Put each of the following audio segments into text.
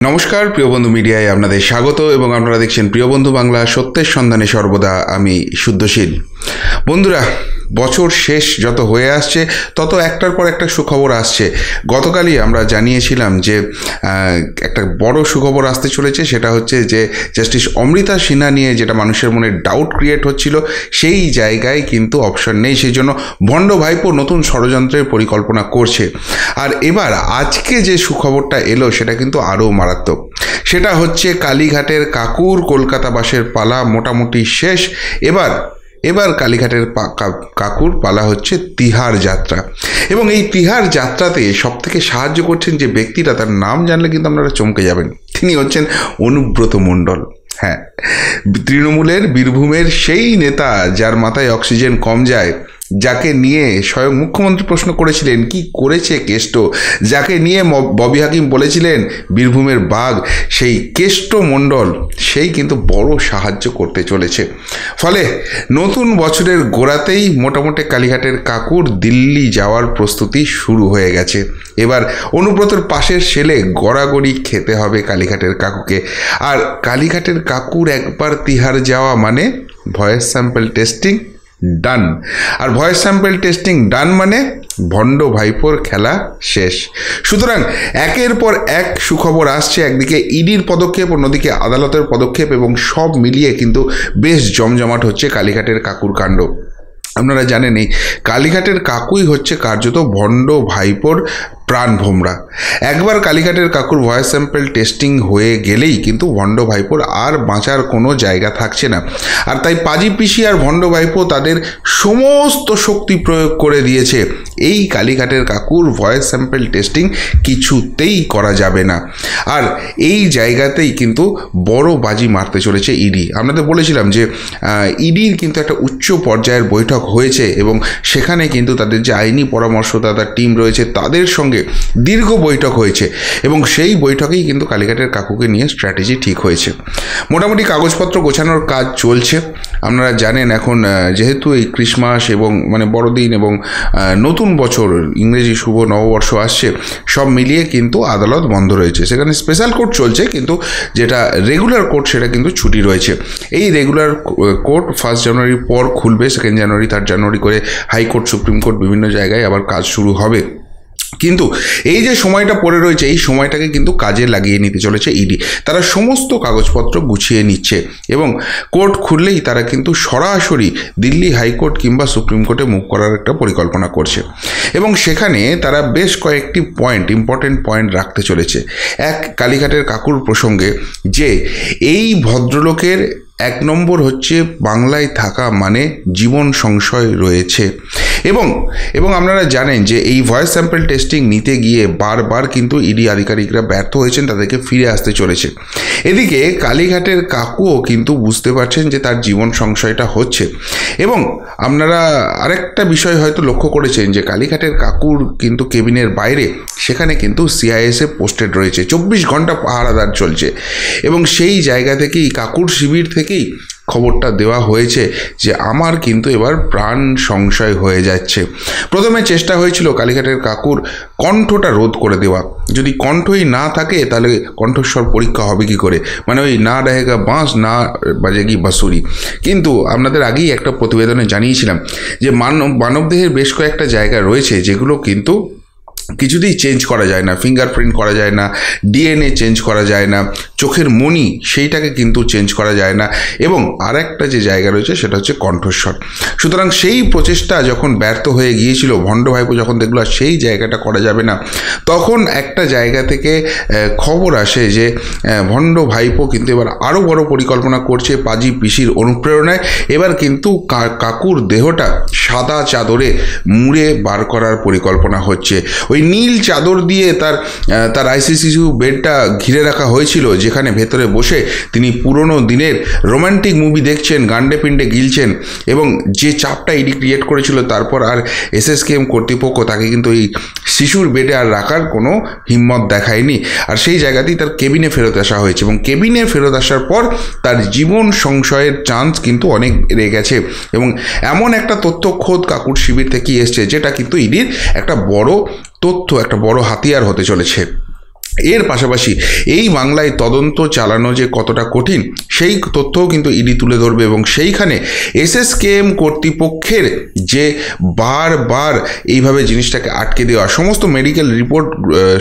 নমস্কার প্রিয় বন্ধু মিডিয়ায় আপনাদের স্বাগত এবং আপনারা দেখছেন প্রিয় বন্ধু বাংলা সত্যের সন্ধানে সর্বদা আমি শুদ্ধশীল। বন্ধুরা, বছর শেষ যত হয়ে আসছে তত একটার পর একটা সুখবর আসছে। গতকালই আমরা জানিয়েছিলাম যে একটা বড় সুখবর আসতে চলেছে, সেটা হচ্ছে যে জাস্টিস অমৃতা সিনহা নিয়ে যেটা মানুষের মনে ডাউট ক্রিয়েট হচ্ছিল সেই জায়গায় কিন্তু অপশন নেই, সেই জন্য ভণ্ড ভাইপো নতুন ষড়যন্ত্রের পরিকল্পনা করছে। আর এবার আজকে যে সুখবরটা এলো সেটা কিন্তু আরও মারাত্মক। সেটা হচ্ছে কালীঘাটের কাকুর কলকাতাবাসের পালা মোটামুটি শেষ। এবার কালীঘাটের কাকুর পালা হচ্ছে তিহার যাত্রা, এবং এই তিহার যাত্রাতে সবথেকে সাহায্য করছেন যে ব্যক্তিটা, তার নাম জানলে কিন্তু আপনারা চমকে যাবেন। তিনি হচ্ছেন অনুব্রত মণ্ডল। হ্যাঁ, তৃণমূলের বীরভূমের সেই নেতা যার মাথায় অক্সিজেন কম যায়, যাকে নিয়ে স্বয়ং মুখ্যমন্ত্রী প্রশ্ন করেছিলেন কি করেছে কেষ্ট, যাকে নিয়ে ববি হাকিম বলেছিলেন বীরভূমের বাঘ, সেই কেষ্ট মণ্ডল সেই কিন্তু বড় সাহায্য করতে চলেছে। ফলে নতুন বছরের গোড়াতেই মোটামুটি কালীঘাটের কাকুর দিল্লি যাওয়ার প্রস্তুতি শুরু হয়ে গেছে। এবার অনুব্রতর পাশের সেলে গড়াগড়ি খেতে হবে কালীঘাটের কাকুকে। আর কালীঘাটের কাকুর একবার তিহার যাওয়া মানে ভয়েস স্যাম্পল টেস্টিং ডান। আর ভয়েস স্যাম্পল টেস্টিং ডান মানে ভণ্ড ভাইপোর খেলা শেষ। সুতরাং একের পর এক সুখবর আসছে, একদিকে ইডির পদক্ষেপ, অন্যদিকে আদালতের পদক্ষেপ, এবং সব মিলিয়ে কিন্তু বেশ জমজমাট হচ্ছে কালীঘাটের কাকুর কাণ্ড। আপনারা জানেন এই কালীঘাটের কাকুই হচ্ছে কার্যত ভণ্ড ভাইপোর প্রাণভোমরা। একবার কালীঘাটের কাকুর ভয়েস স্যাম্পল টেস্টিং হয়ে গেলেই কিন্তু ভণ্ড ভাইপোর আর বাঁচার কোনো জায়গা থাকছে না। আর তাই পাজি পিসি আর ভণ্ড ভাইপো তাদের সমস্ত শক্তি প্রয়োগ করে দিয়েছে। এই কালীঘাটের কাকুর ভয়েস স্যাম্পল টেস্টিং কিছুতেই করা যাবে না। আর এই জায়গাতেই কিন্তু বড় বাজি মারতে চলেছে ইডি। আপনাদের বলেছিলাম যে ইডির কিন্তু একটা উচ্চ পর্যায়ের বৈঠক হয়েছে, এবং সেখানে কিন্তু তাদের যে আইনি পরামর্শদাতা টিম রয়েছে তাদের সঙ্গে দীর্ঘ বৈঠক হয়েছে, এবং সেই বৈঠকেই কিন্তু কালীঘাটের কাকুকে নিয়ে স্ট্র্যাটেজি ঠিক হয়েছে। মোটামুটি কাগজপত্র গোছানোর কাজ চলছে। আপনারা জানেন এখন যেহেতু এই ক্রিসমাস এবং বড়দিন এবং নতুন বছর ইংরেজি শুভ নববর্ষ আসছে, সব মিলিয়ে কিন্তু আদালত বন্ধ রয়েছে। সেখানে স্পেশাল কোর্ট চলছে, কিন্তু যেটা রেগুলার কোর্ট সেটা কিন্তু ছুটি রয়েছে। এই রেগুলার কোর্ট 1 জানুয়ারির পর খুলবে, 2 জানুয়ারি 3 জানুয়ারি করে হাইকোর্ট সুপ্রিম কোর্ট বিভিন্ন জায়গায় আবার কাজ শুরু হবে। কিন্তু এই যে সময়টা পড়ে রয়েছে, এই সময়টাকে কিন্তু কাজে লাগিয়ে নিতে চলেছে ইডি। তারা সমস্ত কাগজপত্র গুছিয়ে নিচ্ছে, এবং কোর্ট খুললেই তারা কিন্তু সরাসরি দিল্লি হাইকোর্ট কিংবা সুপ্রিম কোর্টে মুভ করার একটা পরিকল্পনা করছে। এবং সেখানে তারা বেশ কয়েকটি ইম্পর্টেন্ট পয়েন্ট রাখতে চলেছে। এক, কালীঘাটের কাকুর প্রসঙ্গে যে এই ভদ্রলোকের 1 নম্বর হচ্ছে বাংলায় থাকা মানে জীবন সংশয় রয়েছে, এবং আপনারা জানেন যে এই ভয়েস স্যাম্পল টেস্টিং নিতে গিয়ে বারবার কিন্তু ইডি আধিকারিকরা ব্যর্থ হয়েছেন, তাদেরকে ফিরে আসতে চলেছে। এদিকে কালীঘাটের কাকুও কিন্তু বুঝতে পারছেন যে তার জীবন সংশয়টা হচ্ছে। এবং আপনারা আরেকটা বিষয় হয়তো লক্ষ্য করেছেন যে কালীঘাটের কাকুর কিন্তু কেবিনের বাইরে সেখানে কিন্তু সিআইএসএফ পোস্টেড রয়েছে, 24 ঘন্টা পাহারাদার চলছে। এবং সেই জায়গা থেকেই কাকুর শিবির থেকেই খবরটা দেওয়া হয়েছে যে আমার কিন্তু এবার প্রাণ সংশয় হয়ে যাচ্ছে। প্রথমে চেষ্টা হয়েছিল কালীঘাটের কাকুর কণ্ঠটা রোধ করে দেওয়া। যদি কণ্ঠই না থাকে তাহলে কণ্ঠস্বর পরীক্ষা হবে কি করে, ওই না रहेगा বাঁশ না বাজেগি বাঁশুরি। কিন্তু আপনাদের আগেই একটা প্রতিবেদনে জানিয়েছিলাম যে মানবদেহের বেশ কয়েকটা জায়গা রয়েছে যেগুলো কিন্তু কিছুতেই চেঞ্জ করা যায় না, ফিঙ্গারপ্রিন্ট করা যায় না, ডিএনএ চেঞ্জ করা যায় না, চোখের মণি সেইটাকে কিন্তু চেঞ্জ করা যায় না, এবং আরেকটা যে জায়গা রয়েছে সেটা হচ্ছে কণ্ঠস্বর। সুতরাং সেই প্রচেষ্টা যখন ব্যর্থ হয়ে গিয়েছিল, ভণ্ড ভাইপো যখন দেখলো আর সেই জায়গাটা করা যাবে না, তখন একটা জায়গা থেকে খবর আসে যে ভণ্ড ভাইপো কিন্তু এবার আরও বড় পরিকল্পনা করছে পাজি পিসির অনুপ্রেরণায়। এবার কিন্তু কাকুর দেহটা সাদা চাদরে মুড়ে বার করার পরিকল্পনা হচ্ছে। ওই নীল চাদর দিয়ে তার আইসিসিউ বেডটা ঘিরে রাখা হয়েছিল, যেখানে ভেতরে বসে তিনি পুরনো দিনের রোম্যান্টিক মুভি দেখছেন, গান্ডে পিণ্ডে গিলছেন, এবং যে চাপটা ইডি ক্রিয়েট করেছিল তারপর আর এসএসকেএম কর্তৃপক্ষ তাকে কিন্তু এই শিশুর বেডে আর রাখার কোনো হিম্মত দেখায়নি। আর সেই জায়গাতেই তার কেবিনে ফেরত আসা হয়েছে, এবং কেবিনে ফেরত আসার পর তার জীবন সংশয়ের চান্স কিন্তু অনেক বেড়ে গেছে। এবং এমন একটা তথ্য খোদ কাকুর শিবির থেকেই এসছে, যেটা কিন্তু ইডির একটা বড় তথ্য, একটা বড় হাতিয়ার হতে চলেছে। এর পাশাপাশি এই বাংলায় তদন্ত চালানো যে কতটা কঠিন সেই তথ্যও কিন্তু ইডি তুলে ধরবে, এবং সেইখানে এসএসকেএম কর্তৃপক্ষের যে বারবার এইভাবে জিনিসটাকে আটকে দেওয়া, সমস্ত মেডিকেল রিপোর্ট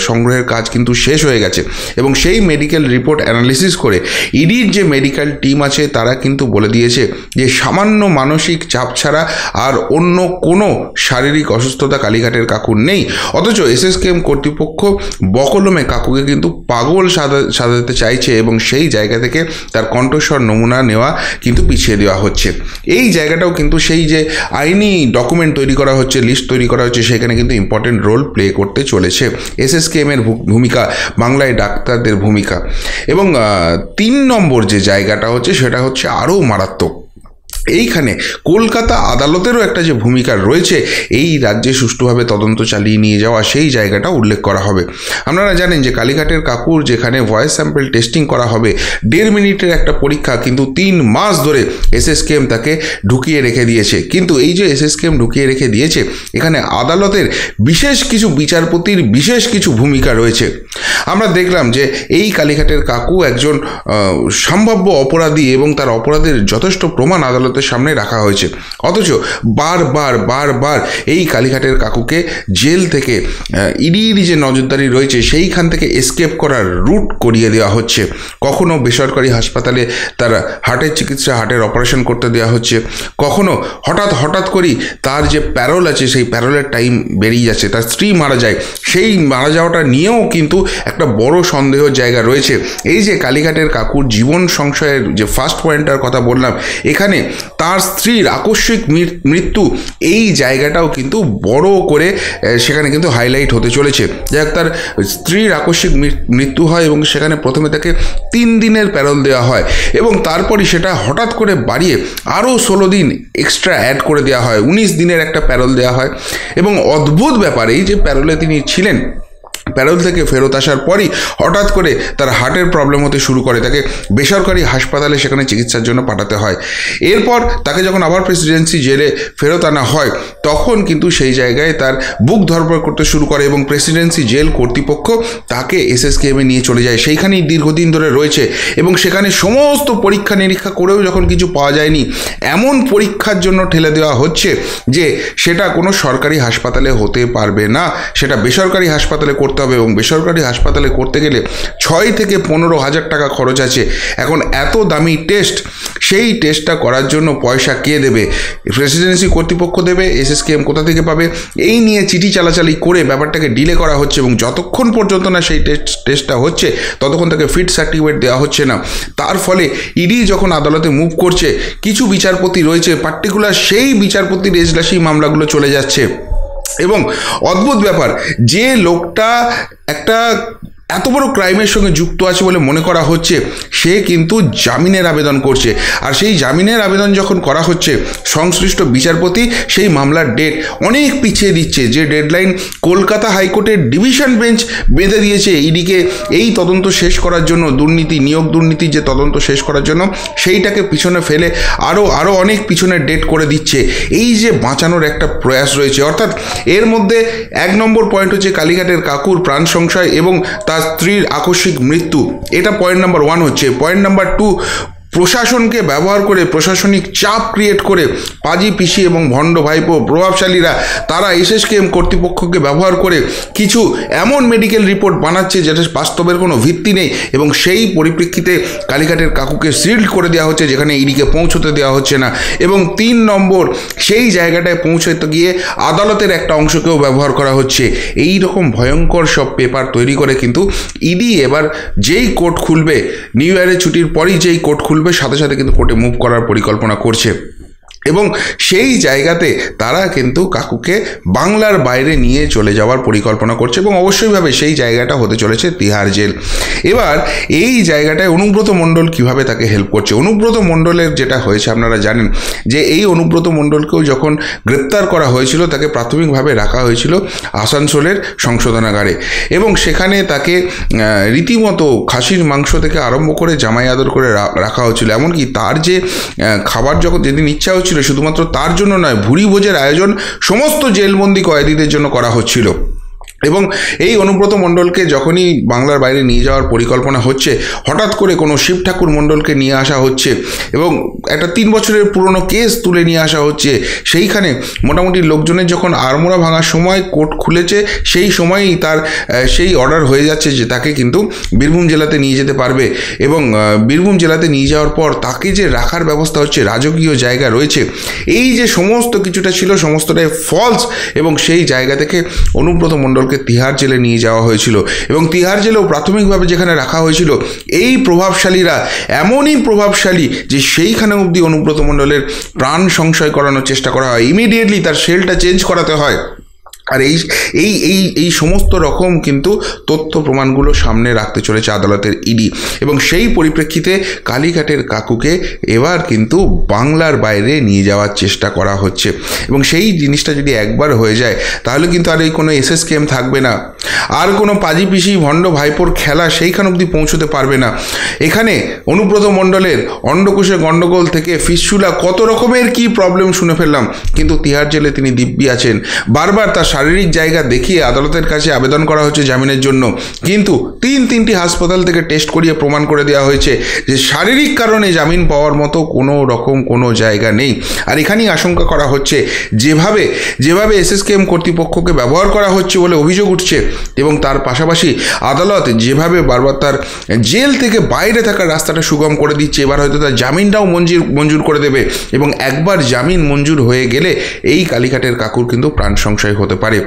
সংগ্রহের কাজ কিন্তু শেষ হয়ে গেছে, এবং সেই মেডিকেল রিপোর্ট অ্যানালিসিস করে ইডির যে মেডিকেল টিম আছে তারা কিন্তু বলে দিয়েছে যে সামান্য মানসিক চাপ ছাড়া আর অন্য কোনো শারীরিক অসুস্থতা কালীঘাটের কাকুর নেই। অথচ এসএসকেএম কর্তৃপক্ষ বকলমে কাকুকে কিন্তু পাগল সাজাতে চাইছে, এবং সেই জায়গা থেকে তার কণ্ঠস্বর নমুনা নেওয়া কিন্তু পিছিয়ে দেওয়া হচ্ছে। এই জায়গাটাও কিন্তু সেই যে আইনি ডকুমেন্ট তৈরি করা হচ্ছে, লিস্ট তৈরি করা হচ্ছে, সেখানে কিন্তু ইম্পর্টেন্ট রোল প্লে করতে চলেছে এসএসকেএমের ভূমিকা, বাংলায় ডাক্তারদের ভূমিকা। এবং 3 নম্বর যে জায়গাটা হচ্ছে সেটা হচ্ছে আরও মারাত্মক। এইখানে কলকাতা আদালতেরও একটা যে ভূমিকা রয়েছে এই রাজ্যে সুষ্ঠুভাবে তদন্ত চালিয়ে নিয়ে যাওয়া, সেই জায়গাটা উল্লেখ করা হবে। আপনারা জানেন যে কালীঘাটের কাকুর যেখানে ভয়েস স্যাম্পল টেস্টিং করা হবে, 1.5 মিনিটের একটা পরীক্ষা, কিন্তু 3 মাস ধরে এসএসকেএম তাকে ঢুকিয়ে রেখে দিয়েছে। কিন্তু এই যে এসএসকেএম ঢুকিয়ে রেখে দিয়েছে, এখানে আদালতের বিশেষ কিছু বিচারপতির বিশেষ কিছু ভূমিকা রয়েছে। আমরা দেখলাম যে এই কালীঘাটের কাকু একজন সম্ভাব্য অপরাধী, এবং তার অপরাধের যথেষ্ট প্রমাণ আদালত সামনে রাখা হয়েছে, অথচ বারবার এই কালীঘাটের কাকুকে জেল থেকে ইডির যে নজরদারি রয়েছে সেইখান থেকে এসকেপ করার রুট করিয়ে দেওয়া হচ্ছে। কখনো বেসরকারি হাসপাতালে তার হার্টের চিকিৎসা, হার্টের অপারেশন করতে দেওয়া হচ্ছে, কখনো হঠাৎ করেই তার যে প্যারোল আছে সেই প্যারোলের টাইম বেরিয়ে যাচ্ছে, তার স্ত্রী মারা যায়, সেই মারা যাওয়াটা নিয়েও কিন্তু একটা বড় সন্দেহের জায়গা রয়েছে। এই যে কালীঘাটের কাকুর জীবন সংশয়ের যে ফার্স্ট পয়েন্টটার কথা বললাম, এখানে তার স্ত্রীর আকস্মিক মৃত্যু, এই জায়গাটাও কিন্তু বড় করে সেখানে কিন্তু হাইলাইট হতে চলেছে। যাই তার স্ত্রীর আকস্মিক মৃত্যু হয়, এবং সেখানে প্রথমে তাকে 3 দিনের প্যারোল দেওয়া হয়, এবং তারপরই সেটা হঠাৎ করে বাড়িয়ে আরও 16 দিন এক্সট্রা অ্যাড করে দেওয়া হয়, 19 দিনের একটা প্যারোল দেওয়া হয়। এবং অদ্ভুত ব্যাপার, এই যে প্যারোলে তিনি ছিলেন, প্যারোল থেকে ফেরত আসার পরই হঠাৎ করে তার হার্টের প্রবলেম হতে শুরু করে, তাকে বেসরকারি হাসপাতালে সেখানে চিকিৎসার জন্য পাঠাতে হয়। এরপর তাকে যখন আবার প্রেসিডেন্সি জেলে ফেরত আনা হয়, তখন কিন্তু সেই জায়গায় তার বুক ধরপড় করতে শুরু করে, এবং প্রেসিডেন্সি জেল কর্তৃপক্ষ তাকে এসএসকেএমে নিয়ে চলে যায়। সেইখানেই দীর্ঘদিন ধরে রয়েছে, এবং সেখানে সমস্ত পরীক্ষা নিরীক্ষা করেও যখন কিছু পাওয়া যায়নি, এমন পরীক্ষার জন্য ঠেলে দেওয়া হচ্ছে যে সেটা কোনো সরকারি হাসপাতালে হতে পারবে না, সেটা বেসরকারি হাসপাতালে করতে হবে, এবং বেসরকারি হাসপাতালে করতে গেলে 6 থেকে 15,000 টাকা খরচ আছে। এখন এত দামি টেস্ট, সেই টেস্টটা করার জন্য পয়সা কে দেবে? প্রেসিডেন্সি কর্তৃপক্ষ দেবে, এসএসকেএম কোথা থেকে পাবে? এই নিয়ে চিঠি চালাচালি করে ব্যাপারটাকে ডিলে করা হচ্ছে, এবং যতক্ষণ পর্যন্ত না সেই টেস্টটা হচ্ছে ততক্ষণ তাকে ফিট সার্টিফিকেট দেওয়া হচ্ছে না। তার ফলে ইডি যখন আদালতে মুভ করছে, কিছু বিচারপতি রয়েছে, পার্টিকুলার সেই বিচারপতির এজলাসী মামলাগুলো চলে যাচ্ছে। এবং অদ্ভুত ব্যাপার, যে লোকটা একটা এত বড় ক্রাইমের সঙ্গে যুক্ত আছে বলে মনে করা হচ্ছে, সে কিন্তু জামিনের আবেদন করছে, আর সেই জামিনের আবেদন যখন করা হচ্ছে, সংশ্লিষ্ট বিচারপতি সেই মামলার ডেট অনেক পিছিয়ে দিচ্ছে। যে ডেডলাইন কলকাতা হাইকোর্টের ডিভিশন বেঞ্চ বেঁধে দিয়েছে ইডিকে এই তদন্ত শেষ করার জন্য, নিয়োগ দুর্নীতির যে তদন্ত শেষ করার জন্য, সেইটাকে পিছনে ফেলে আরও অনেক পিছনের ডেট করে দিচ্ছে। এই যে বাঁচানোর একটা প্রয়াস রয়েছে, অর্থাৎ এর মধ্যে 1 নম্বর পয়েন্ট হচ্ছে কালীঘাটের কাকুর প্রাণ সংশয় এবং তার স্ত্রীর আকস্মিক মৃত্যু, এটা পয়েন্ট নাম্বার 1 হচ্ছে। পয়েন্ট নাম্বার 2, প্রশাসনকে ব্যবহার করে, প্রশাসনিক চাপ ক্রিয়েট করে পাজি পিসি এবং ভণ্ড ভাইপো প্রভাবশালীরা তারা এসএসকেএম কর্তৃপক্ষকে ব্যবহার করে কিছু এমন মেডিকেল রিপোর্ট বানাচ্ছে যেটা বাস্তবের কোনো ভিত্তি নেই, এবং সেই পরিপ্রেক্ষিতে কালীঘাটের কাকুকে সিল্ড করে দেওয়া হচ্ছে, যেখানে ইডিকে পৌঁছতে দেওয়া হচ্ছে না। এবং 3 নম্বর, সেই জায়গাটায় পৌঁছতে গিয়ে আদালতের একটা অংশকেও ব্যবহার করা হচ্ছে। এই রকম ভয়ঙ্কর সব পেপার তৈরি করে কিন্তু ইডি এবার যেই কোর্ট খুলবে, নিউ ইয়ারের ছুটির পরই যেই কোর্ট খুলবে, সাথে সাথে কিন্তু কোর্টে মুভ করার পরিকল্পনা করছে। এবং সেই জায়গাতে তারা কিন্তু কাকুকে বাংলার বাইরে নিয়ে চলে যাওয়ার পরিকল্পনা করছে, এবং অবশ্যইভাবে সেই জায়গাটা হতে চলেছে তিহার জেল। এবার এই জায়গাটায় অনুব্রত মণ্ডল কিভাবে তাকে হেল্প করছে? অনুব্রত মণ্ডলের যেটা হয়েছে আপনারা জানেন যে এই অনুব্রত মণ্ডলকেও যখন গ্রেপ্তার করা হয়েছিল, তাকে প্রাথমিকভাবে রাখা হয়েছিল আসানসোলের সংশোধনাগারে, এবং সেখানে তাকে রীতিমতো খাসির মাংস থেকে আরম্ভ করে জামাই আদর করে রাখা হয়েছিল। এমনকি তার যে খাবার যেদিন ইচ্ছা হচ্ছিল, শুধুমাত্র তার জন্য নয়, ভুরি ভোজের আয়োজন সমস্ত জেলবন্দি কয়েদিদের জন্য করা হচ্ছিল। এবং এই অনুব্রত মণ্ডলকে যখনই বাংলার বাইরে নিয়ে যাওয়ার পরিকল্পনা হচ্ছে, হঠাৎ করে কোনো শিব ঠাকুর মণ্ডলকে নিয়ে আসা হচ্ছে এবং একটা 3 বছরের পুরনো কেস তুলে নিয়ে আসা হচ্ছে। সেইখানে মোটামুটি লোকজনের যখন আড়মোড়া ভাঙার সময় কোর্ট খুলেছে, সেই সময়ই তার সেই অর্ডার হয়ে যাচ্ছে যে তাকে কিন্তু বীরভূম জেলাতে নিয়ে যেতে পারবে এবং বীরভূম জেলাতে নিয়ে যাওয়ার পর তাকে যে রাখার ব্যবস্থা হচ্ছে, রাজকীয় জায়গা রয়েছে, এই যে সমস্ত কিছুটা ছিল সমস্তটাই ফলস। এবং সেই জায়গা থেকে অনুব্রত মণ্ডলকে তিহার জেলে নিয়ে যাওয়া হয়েছিল এবং তিহার জেলেও প্রাথমিকভাবে যেখানে রাখা হয়েছিল, এই প্রভাবশালীরা এমনই প্রভাবশালী যে সেইখানে অবধি অনুব্রত মণ্ডলের প্রাণ সংশয় করানোর চেষ্টা করা হয়, ইমিডিয়েটলি তার সেলটা চেঞ্জ করাতে হয়। আর এই এই এই এই সমস্ত রকম কিন্তু তথ্য প্রমাণগুলো সামনে রাখতে চলেছে আদালতের ইডি এবং সেই পরিপ্রেক্ষিতে কালীঘাটের কাকুকে এবার কিন্তু বাংলার বাইরে নিয়ে যাওয়ার চেষ্টা করা হচ্ছে এবং সেই জিনিসটা যদি একবার হয়ে যায় তাহলে কিন্তু আর এই কোনো এসএসকেএম থাকবে না, আর কোনো পাজি পিসি ভণ্ড ভাইপোর খেলা সেইখান অবধি পৌঁছতে পারবে না। এখানে অনুব্রত মণ্ডলের অন্ডকোষে গণ্ডগোল থেকে ফিসচুলা কত রকমের কি প্রবলেম শুনে ফেললাম, কিন্তু তিহার জেলে তিনি দিব্যি আছেন। বারবার তার শারীরিক জায়গা দেখিয়ে আদালতের কাছে আবেদন করা হচ্ছে জামিনের জন্য, কিন্তু তিনটি হাসপাতাল থেকে টেস্ট করিয়ে প্রমাণ করে দেওয়া হয়েছে যে শারীরিক কারণে জামিন পাওয়ার মতো কোনো রকম কোনো জায়গা নেই। আর এখানেই আশঙ্কা করা হচ্ছে যেভাবে এসএসকেএম কর্তৃপক্ষকে ব্যবহার করা হচ্ছে বলে অভিযোগ উঠছে এবং তার পাশাপাশি আদালত যেভাবে বারবার তার জেল থেকে বাইরে থাকার রাস্তাটা সুগম করে দিচ্ছে, এবার হয়তো তার জামিনটাও মঞ্জুর করে দেবে এবং একবার জামিন মঞ্জুর হয়ে গেলে এই কালীঘাটের কাকুর কিন্তু প্রাণ সংশয় হতে পারে।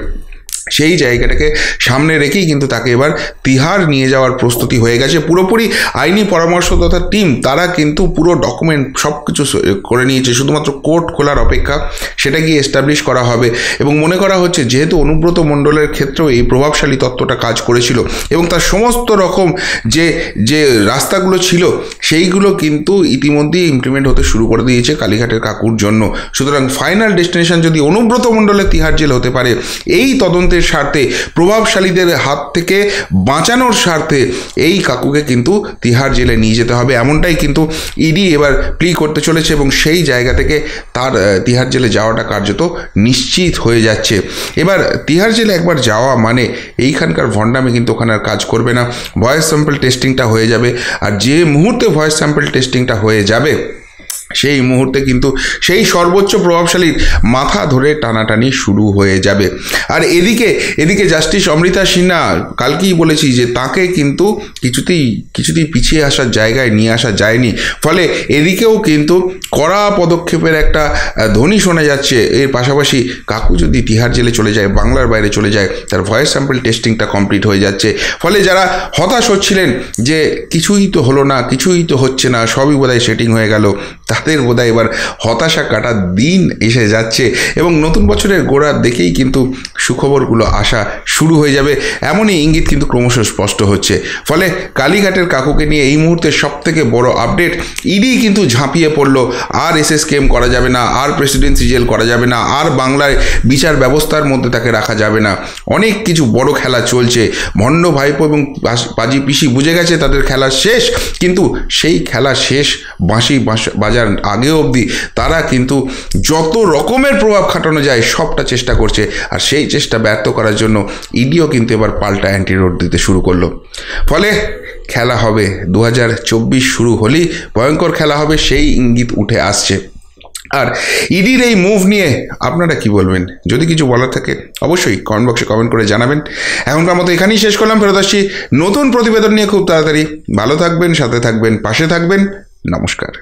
সেই জায়গাটাকে সামনে রেখেই কিন্তু তাকে এবার তিহার নিয়ে যাওয়ার প্রস্তুতি হয়ে গেছে। পুরোপুরি আইনি পরামর্শদাতা টিম তারা কিন্তু পুরো ডকুমেন্ট সব কিছু করে নিয়েছে, শুধুমাত্র কোর্ট খোলার অপেক্ষা, সেটা গিয়ে এস্টাবলিশ করা হবে। এবং মনে করা হচ্ছে যেহেতু অনুব্রত মণ্ডলের ক্ষেত্রেও এই প্রভাবশালী তত্ত্বটা কাজ করেছিল এবং তার সমস্ত রকম যে রাস্তাগুলো ছিল সেইগুলো কিন্তু ইতিমধ্যেই ইমপ্লিমেন্ট হতে শুরু করে দিয়েছে কালীঘাটের কাকুর জন্য। সুতরাং ফাইনাল ডেস্টিনেশন যদি অনুব্রত মণ্ডলের তিহার জেল হতে পারে, এই তদন্তের স্বার্থে, প্রভাবশালীদের হাত থেকে বাঁচানোর স্বার্থে এই কাকুকে কিন্তু তিহার জেলে নিয়ে যেতে হবে, এমনটাই কিন্তু ইডি এবার প্লি করতে চলেছে এবং সেই জায়গা থেকে তার তিহার জেলে যাওয়াটা কার্যত নিশ্চিত হয়ে যাচ্ছে। এবার তিহার জেলে একবার যাওয়া মানে এইখানকার ভণ্ডামি কিন্তু ওখানে আর কাজ করবে না, ভয়েস স্যাম্পল টেস্টিংটা হয়ে যাবে। আর যে মুহূর্তে ভয়েস স্যাম্পল টেস্টিংটা হয়ে যাবে সেই মুহূর্তে কিন্তু সেই সর্বোচ্চ প্রভাবশালীর মাথা ধরে টানাটানি শুরু হয়ে যাবে। আর এদিকে জাস্টিস অমৃতা সিনহা কালকেই বলেছি যে তাকে কিন্তু কিছুতেই পিছিয়ে আসার জায়গায় নিয়ে আসা যায়নি, ফলে এদিকেও কিন্তু কড়া পদক্ষেপের একটা ধ্বনি শোনা যাচ্ছে। এর পাশাপাশি কাকু যদি তিহার জেলে চলে যায়, বাংলার বাইরে চলে যায়, তার ভয়েস স্যাম্পল টেস্টিংটা কমপ্লিট হয়ে যাচ্ছে। ফলে যারা হতাশ হচ্ছিলেন যে কিছুই তো হলো না, কিছুই তো হচ্ছে না, সবই বোধহয় সেটিং হয়ে গেল, তাদের বোধহয় এবার হতাশা কাটার দিন এসে যাচ্ছে এবং নতুন বছরের গোড়ার দেখেই কিন্তু সুখবরগুলো আসা শুরু হয়ে যাবে, এমনই ইঙ্গিত কিন্তু ক্রমশ স্পষ্ট হচ্ছে। ফলে কালীঘাটের কাকুকে নিয়ে এই মুহূর্তে সবথেকে বড় আপডেট, ইডি কিন্তু ঝাঁপিয়ে পড়লো, আর এসএসকেএম করা যাবে না, আর প্রেসিডেন্সি জেল করা যাবে না, আর বাংলায় বিচার ব্যবস্থার মধ্যে তাকে রাখা যাবে না। অনেক কিছু বড় খেলা চলছে, ভণ্ড ভাইপো এবং পাজি পিসি বুঝে গেছে তাদের খেলা শেষ, কিন্তু সেই খেলা শেষ বাঁশি বাজার আগে অবধি তারা কিন্তু যত রকমের প্রভাব খাটানো যায় সবটা চেষ্টা করছে। আর সেই চেষ্টা ব্যর্থ করার জন্য ইডিও কিন্তু এবার পাল্টা অ্যান্টিডোট দিতে শুরু করলো। ফলে খেলা হবে 2024 শুরু হলেই ভয়ঙ্কর খেলা হবে, সেই ইঙ্গিত উঠে আসছে। আর ইডির এই মুভ নিয়ে আপনারা কি বলবেন? যদি কিছু বলার থাকে অবশ্যই কমেন্ট বক্সে কমেন্ট করে জানাবেন। এখনকার মতো এখানেই শেষ করলাম, ফেরত আসছি নতুন প্রতিবেদন নিয়ে খুব তাড়াতাড়ি। ভালো থাকবেন, সাথে থাকবেন, পাশে থাকবেন। নমস্কার।